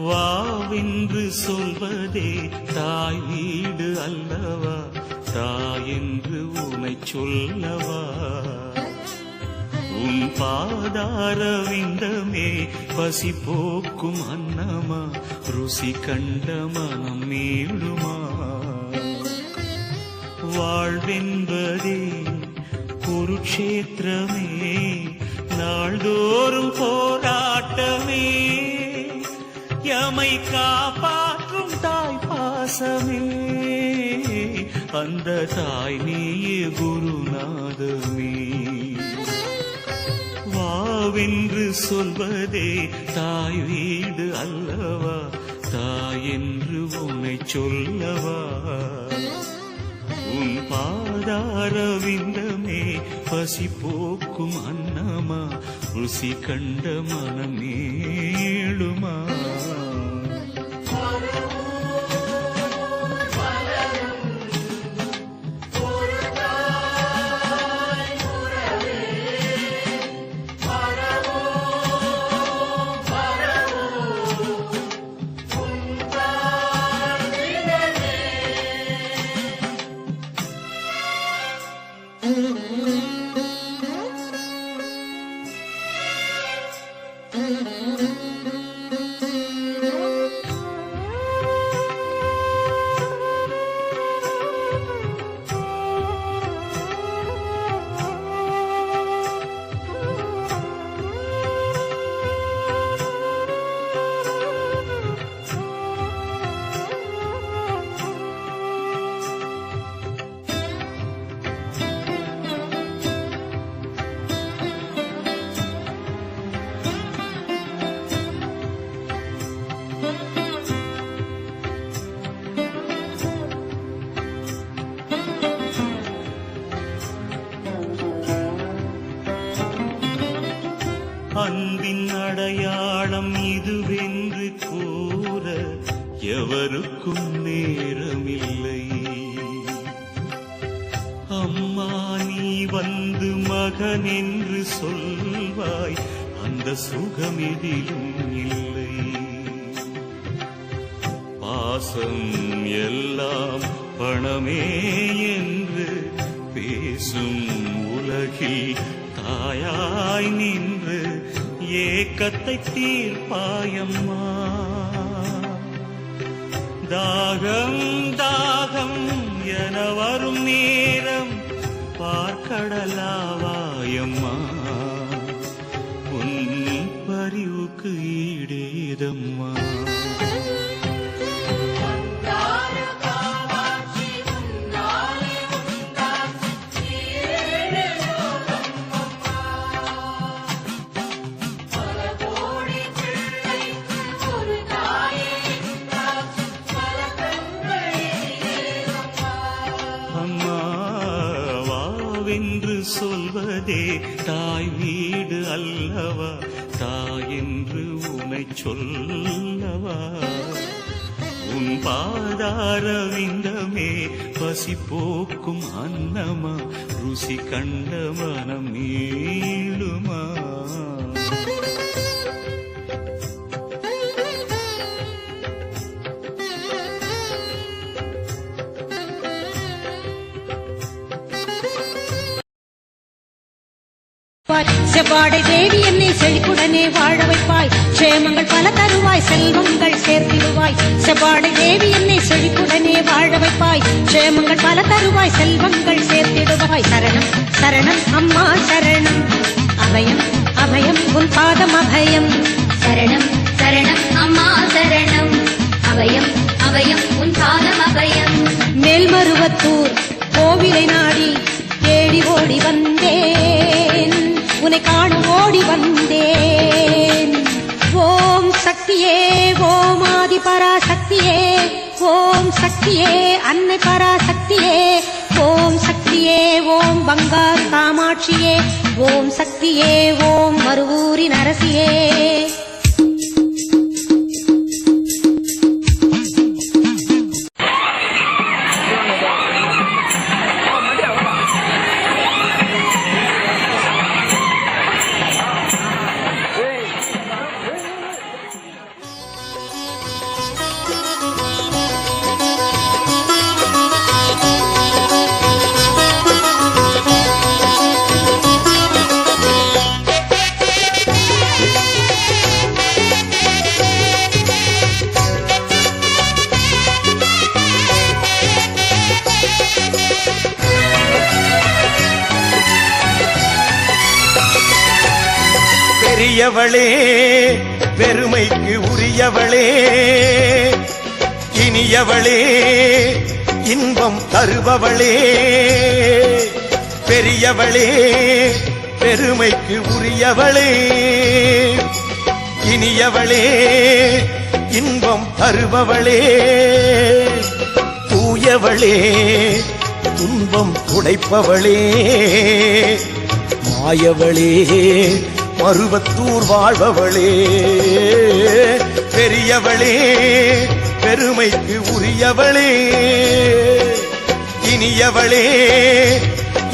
வாவென்று சொல்வதே தாய் வீடு அல்லவா, தாயென்று உனை சொல்லவா. உன் பாதார விந்தமே பசி போக்கும் அன்னமா, ருசி கண்ட மனம் மீளுமா. வாழ்வென்பதே குருக்ஷேத்திரமே, நாள்தோறும் போராட்டமே. எமை காப்பாற்றும் தாய் பாசமே, அந்த தாய் நீயே குருநாதமே. வாவென்று சொல்வதே தாய் வீடு அல்லவா, தாயென்று உன்னை சொல்லவா. உன் பாதார விந்தமே பசி போக்கும் அன்னமா, ருசி கண்ட மனமேளுமா. அன்பின் அடையாளம் இதுவென்று கூற எவருக்கும் நேரமில்லை. அம்மா நீ வந்து மகன் என்று சொல்வாய், அந்த சுகமெதிலும் இல்லை. பாசம் எல்லாம் பணமே என்று பேசும் உலகில் தாயாய் நின்று ஏக்கத்தை தீர்ப்பாயம்மா. தாகம் தாகம் என வரும் நேரம் பார்க்கடலாவாயம்மா. உன் பரிவுக்கு ஈடேதம்மா. என்று சொல்வதே தாய் வீடு அல்லவா, தாயென்று உனை சொல்லவா. உன் பாதார விந்தமே பசி போக்கும் அன்னமா, ருசி கண்ட மனம் மீளுமா. செவ்வாடை தேவி என்னை செழிப்புடனே வாழ வைப்பாய், க்ஷேமங்கள் பல தருவாய், செல்வங்கள் சேர்த்திடுவாய். செவ்வாடை தேவி என்னை செழிப்புடனே வாழ வைப்பாய், க்ஷேமங்கள் பல தருவாய், செல்வங்கள் சேர்த்திடுவாய். சரணம் சரணம் அம்மா சரணம், அபயம் அபயம் உன் பாதம் அபயம். சரணம் சரணம் அம்மா சரணம், அபயம் அபயம் உன் பாதம் அபயம். மேல்மருவத்தூர் கோவிலை நாடி தேடி ஓடி வந்தேன், உன்னை காண ஓடி வந்தேன். ஓம் சக்தியே ஓம் ஆதி பராசக்தியே, ஓம் சக்தியே அன்னை பராசக்தியே, ஓம் சக்தியே ஓம் பங்கார் காமாட்சியே, ஓம் சக்தியே ஓம் மருவூரின் அரசியே. பெரியவளே பெருமைக்கு உரியவளே இனியவளே இன்பம் தருபவளே பெரியவளே பெருமைக்கு உரியவளே இனியவளே இன்பம் தருபவளே தூயவளே துன்பம் துடைப்பவளே மாயவளே மருவத்தூர் வாழ்பவளே பெரியவளே பெருமைக்கு உரியவளே இனியவளே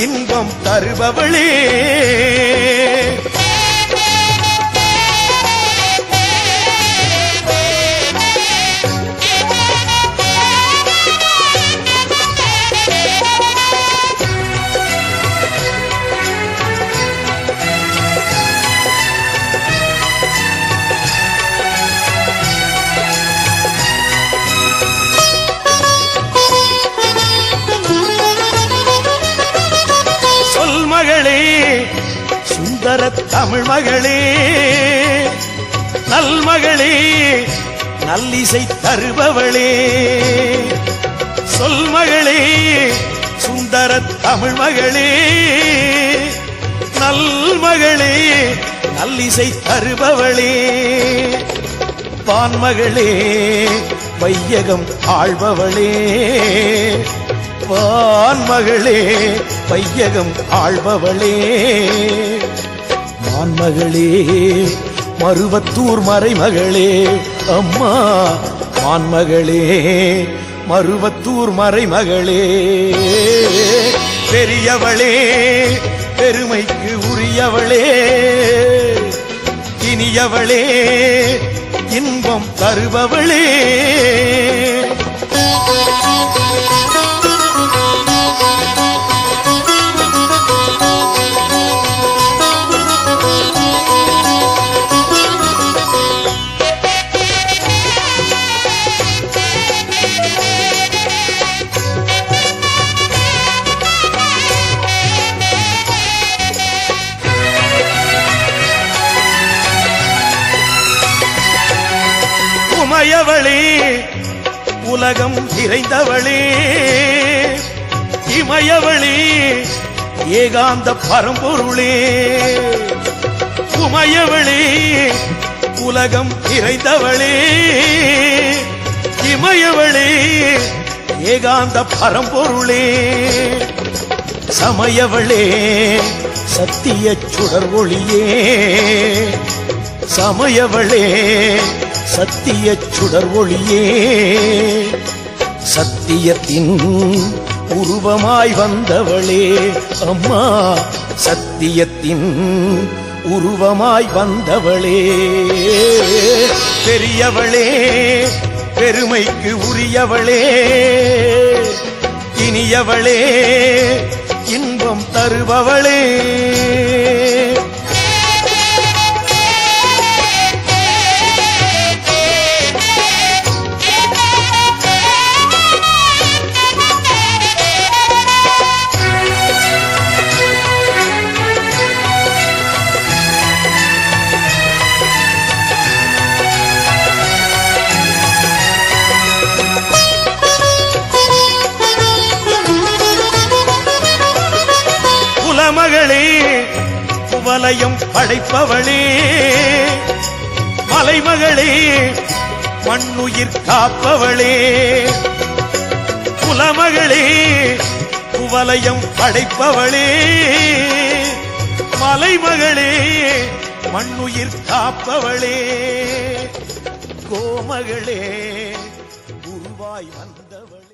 இன்பம் தருபவளே மகளே சுந்தர தமிழ் மகளே நல்மகளே நல்லிசை தருபவளே சொல் மகளே சுந்தர தமிழ் மகளே நல்மகளே நல்லிசை தருபவளே பான்மகளே வையகம் ஆள்பவளே வான்மகளே வையகம் ஆள்பவளே மான்மகளே மருவத்தூர் மறைமகளே அம்மா மான்மகளே மருவத்தூர் மறைமகளே பெரியவளே பெருமைக்கு உரியவளே இனியவளே இன்பம் தருபவளே உமையவளே உலகம் நிறைந்தவளே இமயவளே ஏகாந்த பரம்பொருளே உமையவளே உலகம் நிறைந்தவளே இமயவளே ஏகாந்த பரம்பொருளே சமயவளே சத்திய சுடர் ஒளியே சமயவளே சத்திய சுடர் ஒளியே சத்தியத்தின் உருவமாய் வந்தவளே அம்மா சத்தியத்தின் உருவமாய் வந்தவளே பெரியவளே பெருமைக்கு உரியவளே இனியவளே இன்பம் தருபவளே மகளே குவலயம் படைப்பவளே மலைமகளே மண்ணுயிர் காப்பவளே குலமகளே குவலயம் படைப்பவளே மலைமகளே மண்ணுயிர் காப்பவளே கோமகளே உருவாய் வந்தவளே